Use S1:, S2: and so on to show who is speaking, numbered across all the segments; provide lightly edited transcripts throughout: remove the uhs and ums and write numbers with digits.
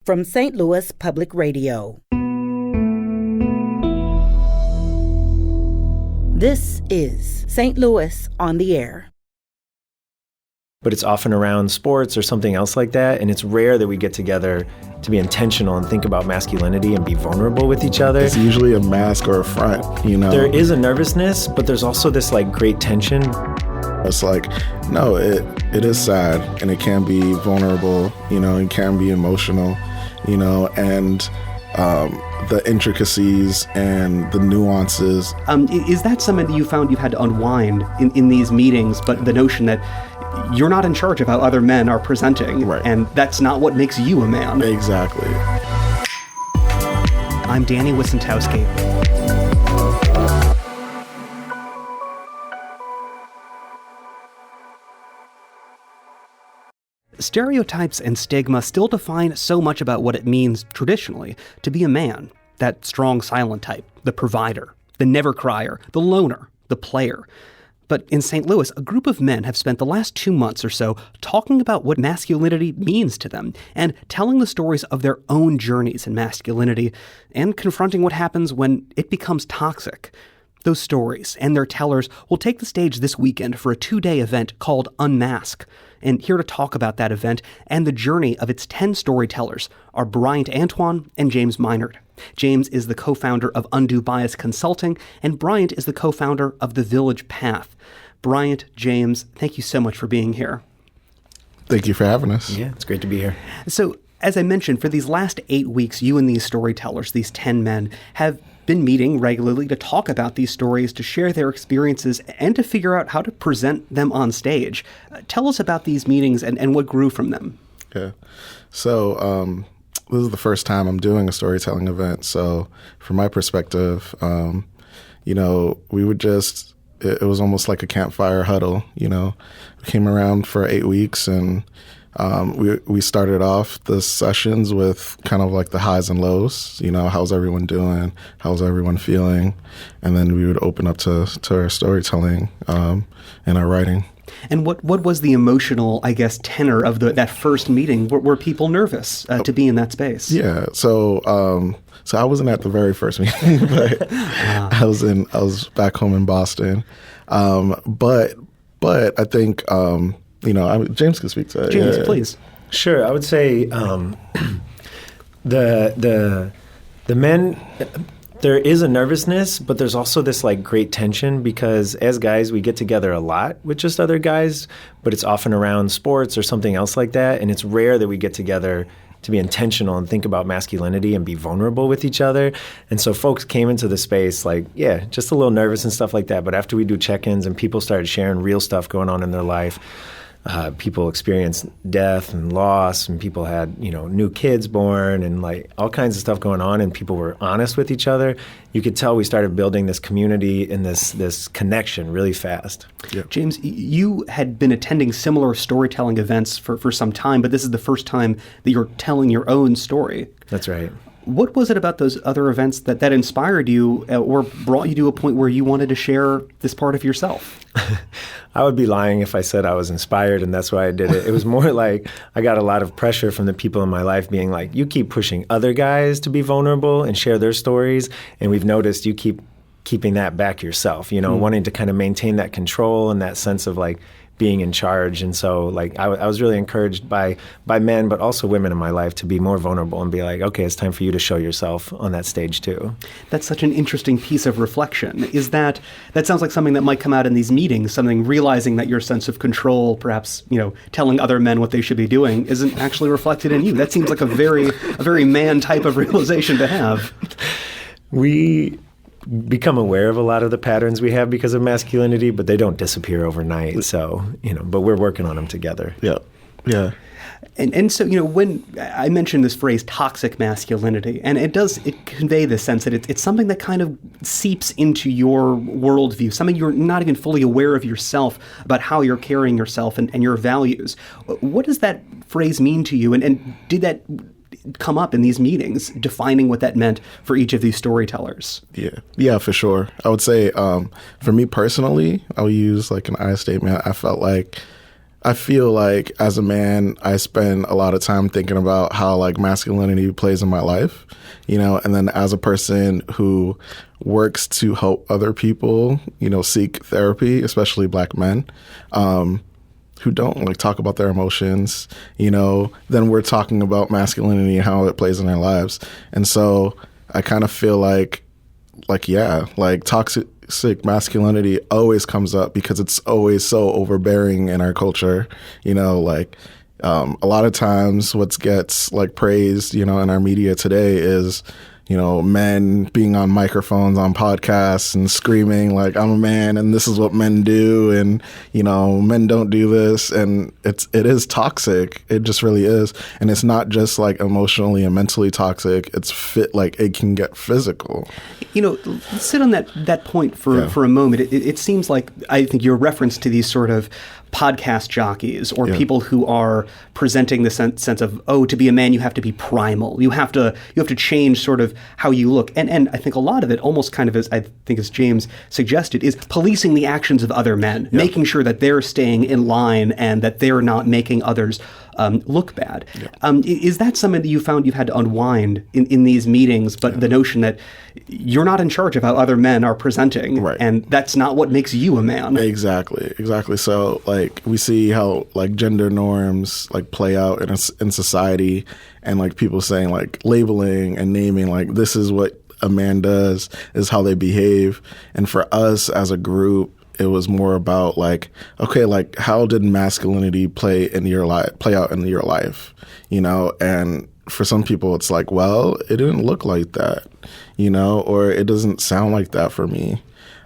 S1: From St. Louis Public Radio. This is St. Louis on the Air.
S2: But it's often around sports or something else like that, and it's rare that we get together to be intentional and think about masculinity and be vulnerable with each other.
S3: It's usually a mask or a front, you know?
S2: There is a nervousness, but there's also this great tension.
S3: It's no, it is sad, and it can be vulnerable, it can be emotional, and the intricacies and the nuances.
S4: Is that something that you found you've had to unwind in these meetings, but the notion that you're not in charge of how other men are presenting,
S3: right,
S4: and that's not what makes you a man?
S3: Exactly.
S4: I'm Danny Wissentowski. Stereotypes and stigma still define so much about what it means traditionally to be a man. That strong silent type, the provider, the never crier, the loner, the player. But in St. Louis, a group of men have spent the last 2 months or so talking about what masculinity means to them and telling the stories of their own journeys in masculinity and confronting what happens when it becomes toxic. Those stories and their tellers will take the stage this weekend for a 2-day event called UnMasc. And here to talk about that event and the journey of its 10 storytellers are Bryant, Antione, and James Meinert. James is the co-founder of Undue Bias Consulting, and Bryant is the co-founder of The Village Path. Bryant, James, thank you so much for being here.
S3: Thank you for having us.
S2: Yeah, it's great to be here.
S4: So, as I mentioned, for these last 8 weeks, you and these storytellers, these 10 men, have been meeting regularly to talk about these stories, to share their experiences, and to figure out how to present them on stage. Tell us about these meetings and what grew from them.
S3: Yeah. So this is the first time I'm doing a storytelling event. So from my perspective, we would just, it was almost like a campfire huddle, We came around for 8 weeks, and we started off the sessions with kind of like the highs and lows, how's everyone doing? How's everyone feeling? And then we would open up to our storytelling and our writing.
S4: And what was the emotional, tenor of that first meeting? Were people nervous to be in that space?
S3: Yeah. So I wasn't at the very first meeting, but I was back home in Boston. But I think, James can speak to it.
S4: James, please.
S2: Sure. I would say the men, there is a nervousness, but there's also this great tension, because as guys, we get together a lot with just other guys, but it's often around sports or something else like that. And it's rare that we get together to be intentional and think about masculinity and be vulnerable with each other. And so folks came into the space just a little nervous and stuff like that. But after we do check-ins and people started sharing real stuff going on in their life, people experienced death and loss, and people had, new kids born, and all kinds of stuff going on, and people were honest with each other. You could tell we started building this community and this connection really fast.
S3: Yeah.
S4: James, you had been attending similar storytelling events for some time, but this is the first time that you're telling your own story.
S2: That's right.
S4: What was it about those other events that inspired you or brought you to a point where you wanted to share this part of yourself?
S2: I would be lying if I said I was inspired and that's why I did it. It was more like I got a lot of pressure from the people in my life being like, you keep pushing other guys to be vulnerable and share their stories, and we've noticed you keep keeping that back yourself, wanting to kind of maintain that control and that sense of being in charge. And so I was really encouraged by men, but also women in my life, to be more vulnerable and be like, okay, it's time for you to show yourself on that stage too.
S4: That's such an interesting piece of reflection. Is that sounds like something that might come out in these meetings, something realizing that your sense of control, perhaps, telling other men what they should be doing, isn't actually reflected in you. That seems like a very man type of realization to have.
S2: We become aware of a lot of the patterns we have because of masculinity, but they don't disappear overnight. So, but we're working on them together.
S3: Yeah. Yeah.
S4: And so, when I mentioned this phrase toxic masculinity, and it convey the sense that it's something that kind of seeps into your worldview, something you're not even fully aware of yourself about how you're carrying yourself and your values. What does that phrase mean to you? And did that come up in these meetings, defining what that meant for each of these storytellers?
S3: Yeah, for sure. I would say, for me personally, I'll use an I statement. I felt like I feel like as a man, I spend a lot of time thinking about how like masculinity plays in my life, and then as a person who works to help other people, seek therapy, especially Black men, who don't like talk about their emotions, then we're talking about masculinity and how it plays in their lives. And so I kind of feel like toxic masculinity always comes up because it's always so overbearing in our culture. A lot of times what gets like praised, in our media today is, men being on microphones on podcasts and screaming like, I'm a man and this is what men do, and men don't do this, and it is toxic. It just really is. And it's not just like emotionally and mentally toxic. It's like it can get physical.
S4: Let's sit on that point for a moment. It seems like, I think your reference to these sort of podcast jockeys or people who are presenting the sense of, to be a man, you have to be primal. You have to change sort of how you look. And I think a lot of it almost kind of, as James suggested, is policing the actions of other men, making sure that they're staying in line and that they're not making others look bad. Is that something that you found you've had to unwind in these meetings, but the notion that you're not in charge of how other men are presenting, and that's not what makes you a man? Exactly.
S3: So like we see how like gender norms like play out in society, and like people saying like labeling and naming like this is what a man does, is how they behave. And for us as a group, it was more about like, okay, like how did masculinity play out in your life, and for some people it's like, well, it didn't look like that, or it doesn't sound like that for me.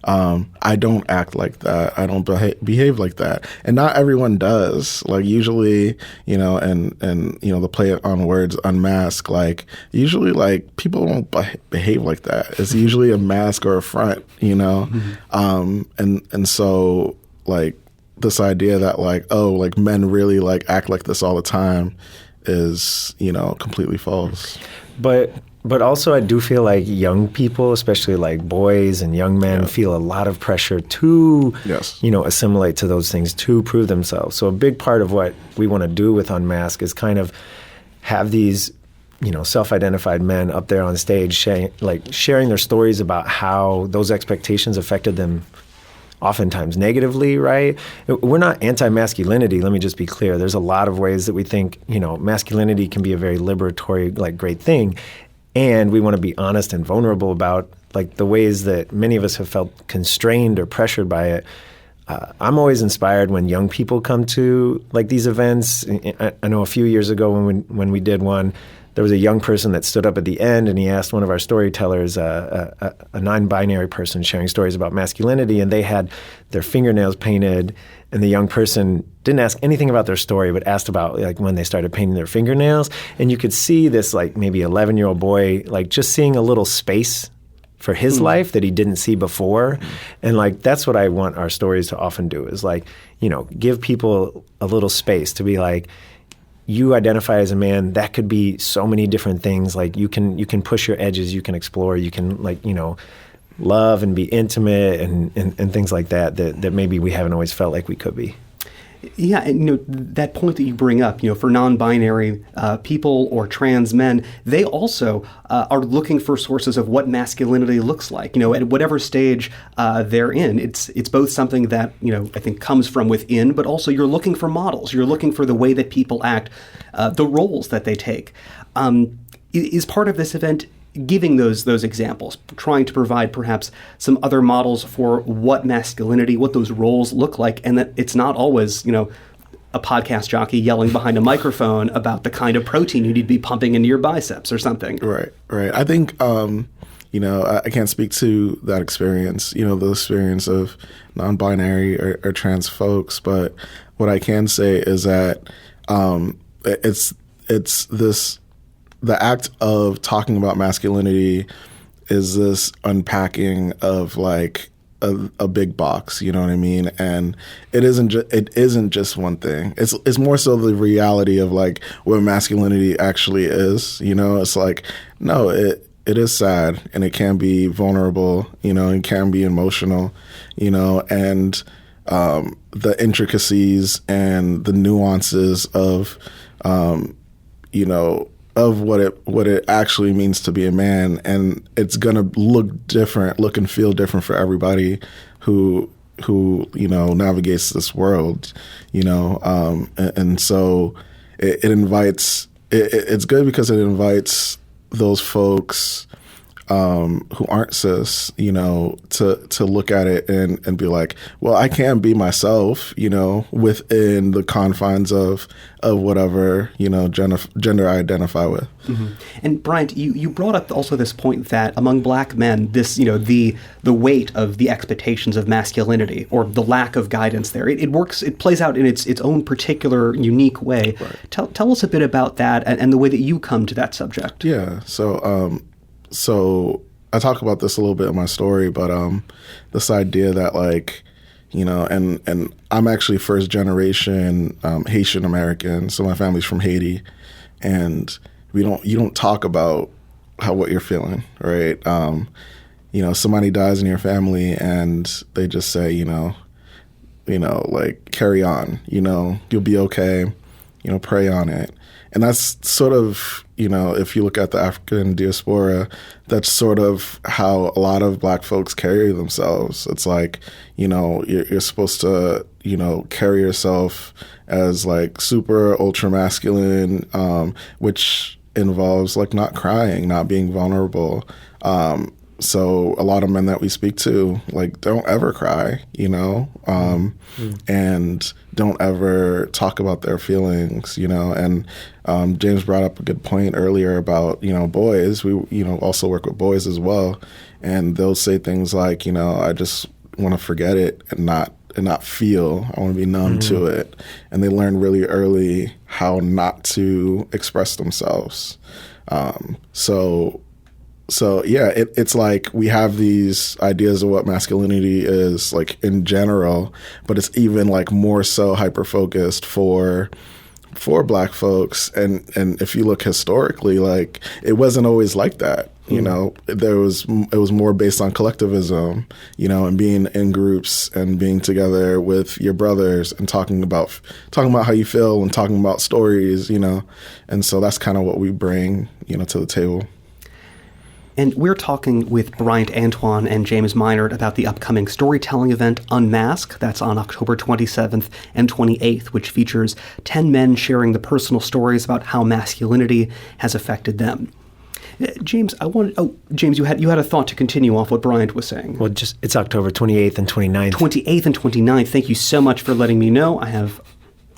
S3: I don't act like that. I don't behave like that. And not everyone does. Like usually, and the play on words, UnMasc, like usually like people don't behave like that. It's usually a mask or a front, and so like this idea that like, like men really like act like this all the time is, completely false.
S2: But also I do feel like young people, especially like boys and young men, feel a lot of pressure to, assimilate to those things, to prove themselves. So a big part of what we want to do with UnMasc is kind of have these, self-identified men up there on stage sharing their stories about how those expectations affected them oftentimes negatively, right? We're not anti-masculinity, let me just be clear. There's a lot of ways that we think, masculinity can be a very liberatory, like great thing. And we want to be honest and vulnerable about like the ways that many of us have felt constrained or pressured by it. I'm always inspired when young people come to like these events. I know a few years ago when we did one, there was a young person that stood up at the end and he asked one of our storytellers, a non-binary person sharing stories about masculinity, and they had their fingernails painted, and the young person didn't ask anything about their story, but asked about like when they started painting their fingernails. And you could see this like maybe 11-year-old boy like just seeing a little space for his life that he didn't see before. And like that's what I want our stories to often do, is like, give people a little space to be like, you identify as a man, that could be so many different things. Like you can push your edges, you can explore, you can like, love and be intimate and things like that maybe we haven't always felt like we could be.
S4: Yeah, and that point that you bring up, for non-binary people or trans men, they also are looking for sources of what masculinity looks like. At whatever stage they're in, it's both something that I think comes from within, but also you're looking for models. You're looking for the way that people act, the roles that they take. Is part of this event giving those examples, trying to provide perhaps some other models for what masculinity, what those roles look like, and that it's not always, a podcast jockey yelling behind a microphone about the kind of protein you need to be pumping into your biceps or something.
S3: Right. I think, I can't speak to that experience, the experience of non-binary or trans folks, but what I can say is that it's this. The act of talking about masculinity is this unpacking of like a big box, you know what I mean? And it isn't just one thing. It's more so the reality of like what masculinity actually is. It's like, no, it is sad and it can be vulnerable, it can be emotional, and the intricacies and the nuances of, of what it actually means to be a man, and it's gonna look and feel different for everybody who navigates this world, and so it invites. It's good because it invites those folks who aren't cis, to look at it and be like, well, I can be myself, within the confines of whatever, gender I identify with.
S4: Mm-hmm. And Bryant, you brought up also this point that among Black men, this, the weight of the expectations of masculinity or the lack of guidance there, it plays out in its own particular unique way. Right. Tell us a bit about that and the way that you come to that subject.
S3: Yeah. So I talk about this a little bit in my story, but this idea that and I'm actually first generation Haitian American, so my family's from Haiti, and you don't talk about what you're feeling, right? Somebody dies in your family and they just say, carry on, you'll be okay, pray on it. And that's sort of, if you look at the African diaspora, that's sort of how a lot of Black folks carry themselves. It's like, you're supposed to, carry yourself as super ultra masculine, which involves not crying, not being vulnerable. So a lot of men that we speak to, don't ever cry, and don't ever talk about their feelings, and James brought up a good point earlier about, boys. We, also work with boys as well, and they'll say things like, I just want to forget it and not feel. I want to be numb to it. And they learn really early how not to express themselves. So yeah, it's like we have these ideas of what masculinity is in general, but it's even more so hyper-focused for Black folks. And if you look historically, it wasn't always like that. It was more based on collectivism, and being in groups and being together with your brothers and talking about how you feel and talking about stories, and so that's kind of what we bring, to the table.
S4: And we're talking with Bryant Antoine and James Meinert about the upcoming storytelling event UnMasc. That's on October 27th and 28th, which features 10 men sharing the personal stories about how masculinity has affected them. James, James, you had a thought to continue off what Bryant was saying.
S2: Well, it's October 28th and 29th.
S4: 28th and 29th. Thank you so much for letting me know. I have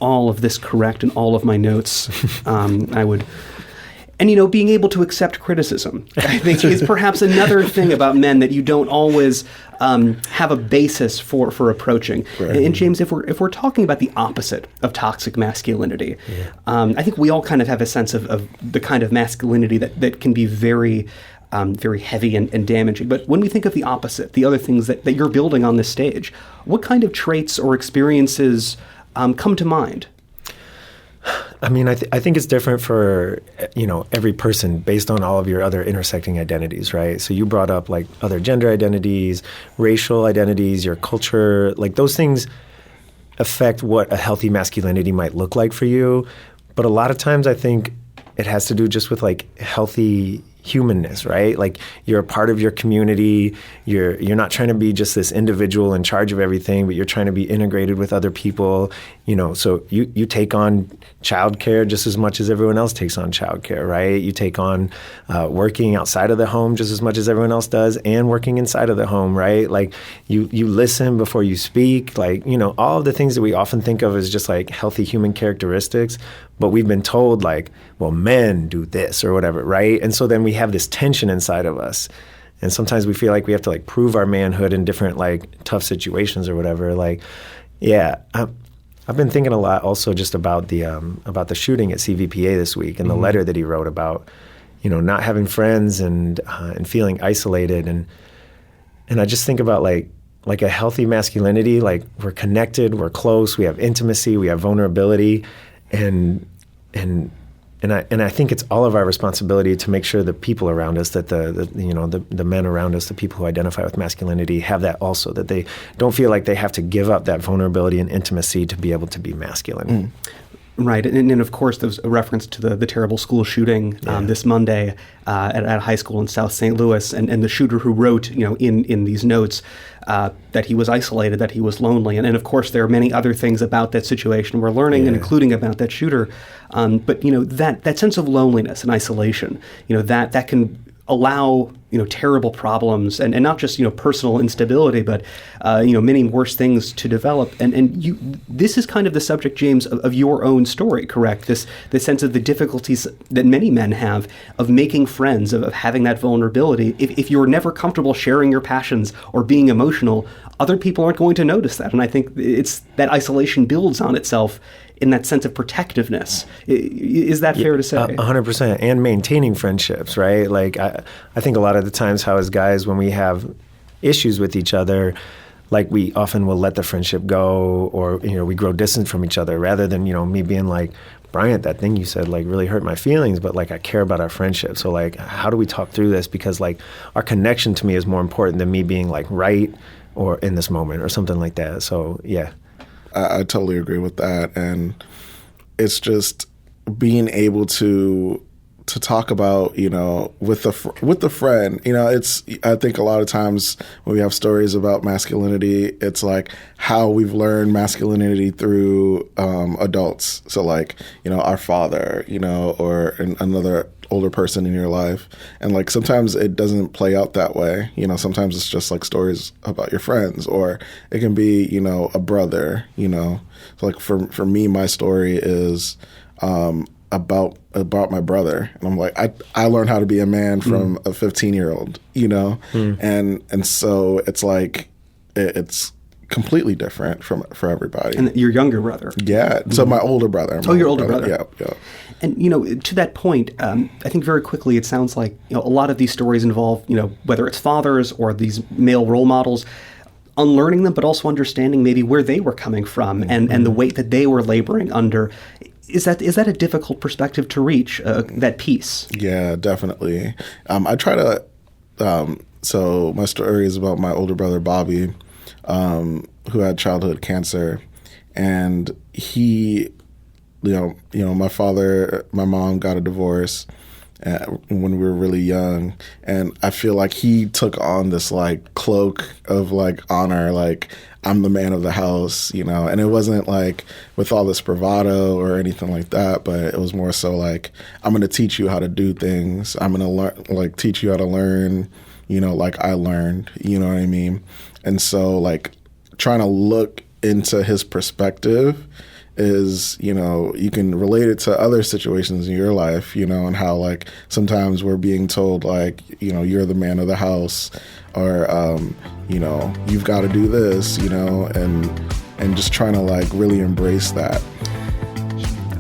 S4: all of this correct in all of my notes. And, being able to accept criticism, I think, is perhaps another thing about men that you don't always have a basis for approaching. Right. And James, if we're talking about the opposite of toxic masculinity, I think we all kind of have a sense of the kind of masculinity that can be very, very heavy and damaging. But when we think of the opposite, the other things that you're building on this stage, what kind of traits or experiences come to mind?
S2: I mean, I think it's different for, every person based on all of your other intersecting identities, right? So you brought up other gender identities, racial identities, your culture, those things affect what a healthy masculinity might look like for you. But a lot of times I think it has to do just with healthy humanness, right? You're a part of your community. You're not trying to be just this individual in charge of everything, but you're trying to be integrated with other people. So you take on childcare just as much as everyone else takes on childcare, right? You take on working outside of the home just as much as everyone else does, and working inside of the home, right? You listen before you speak, all of the things that we often think of as just healthy human characteristics, but we've been told well, men do this or whatever, right? And so then we have this tension inside of us. And sometimes we feel like we have to prove our manhood in different tough situations or whatever. I've been thinking a lot also just about the shooting at CVPA this week and the letter that he wrote about, not having friends and feeling isolated. And I just think about a healthy masculinity, we're connected, we're close, we have intimacy, we have vulnerability, and And I think it's all of our responsibility to make sure the people around us, that the men around us, the people who identify with masculinity, have that also, that they don't feel like they have to give up that vulnerability and intimacy to be able to be masculine.
S4: Right, and of course, there was a reference to the terrible school shooting this Monday at a high school in South St. Louis, and the shooter who wrote, in these notes that he was isolated, that he was lonely, and of course, there are many other things about that situation we're learning, and including about that shooter. But that sense of loneliness and isolation, that can allow terrible problems and not just personal instability, but many worse things to develop. And this is kind of the subject, James, of your own story, correct? This sense of the difficulties that many men have of making friends, of having that vulnerability. If you're never comfortable sharing your passions or being emotional, other people aren't going to notice that. And I think it's that isolation builds on itself in that sense of protectiveness. Is that fair to say?
S2: 100%. And maintaining friendships, right? Like, I think a lot of the times how as guys, when we have issues with each other, like we often will let the friendship go, or, we grow distant from each other, rather than, me being like, Bryant, that thing you said, like, really hurt my feelings, but, like, I care about our friendship. So, like, how do we talk through this? Because, like, our connection to me is more important than me being, like, right or in this moment or something like that. So, yeah.
S3: I totally agree with that, and it's just being able to talk about, with a friend. It's, I think a lot of times when we have stories about masculinity, it's like how we've learned masculinity through adults. So, like, our father, or another older person in your life, and like sometimes it doesn't play out that way. Sometimes it's just like stories about your friends, or it can be a brother. So like for me, my story is about my brother, and I'm like, I learned how to be a man from a 15-year-old, and so it's like it's completely different for everybody.
S4: And your younger brother.
S3: Yeah. So my older brother.
S4: Your older brother.
S3: Yeah.
S4: And, to that point, I think very quickly it sounds like, a lot of these stories involve, whether it's fathers or these male role models, unlearning them, but also understanding maybe where they were coming from and the weight that they were laboring under. Is that a difficult perspective to reach, that piece?
S3: Yeah, definitely. I try to, so my story is about my older brother, Bobby, who had childhood cancer, and he, my mom got a divorce when we were really young, and I feel like he took on this like cloak of like honor, like I'm the man of the house, and it wasn't like with all this bravado or anything like that, but it was more so like, I'm going to teach you how to do things. I'm going to teach you how to learn, like I learned, you know what I mean? And so like trying to look into his perspective is, you can relate it to other situations in your life, and how like sometimes we're being told like, you're the man of the house, or, you've got to do this, and just trying to like really embrace that.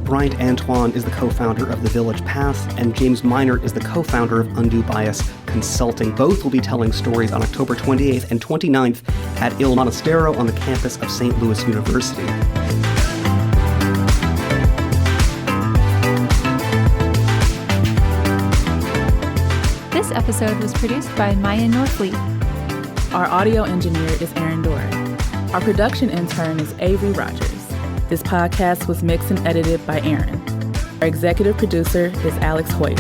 S4: Bryant Antione is the co-founder of The Village Path, and James Meinert is the co-founder of Undue Bias Consulting. Both will be telling stories on October 28th and 29th at Il Monastero on the campus of St. Louis University.
S5: This episode was produced by Maya Norfleet.
S6: Our audio engineer is Aaron Doran. Our production intern is Avery Rogers. This podcast was mixed and edited by Aaron. Our executive producer is Alex Hoyer.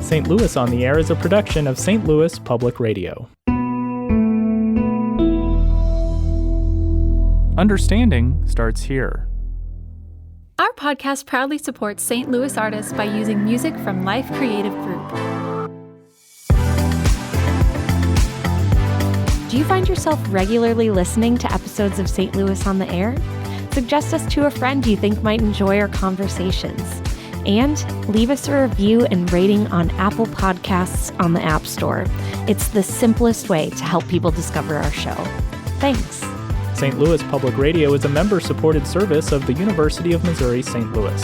S7: St. Louis on the Air is a production of St. Louis Public Radio. Understanding starts here.
S5: Our podcast proudly supports St. Louis artists by using music from Life Creative Group.
S8: Do you find yourself regularly listening to episodes of St. Louis on the Air? Suggest us to a friend you think might enjoy our conversations. And leave us a review and rating on Apple Podcasts on the App Store. It's the simplest way to help people discover our show. Thanks.
S7: St. Louis Public Radio is a member-supported service of the University of Missouri St. Louis.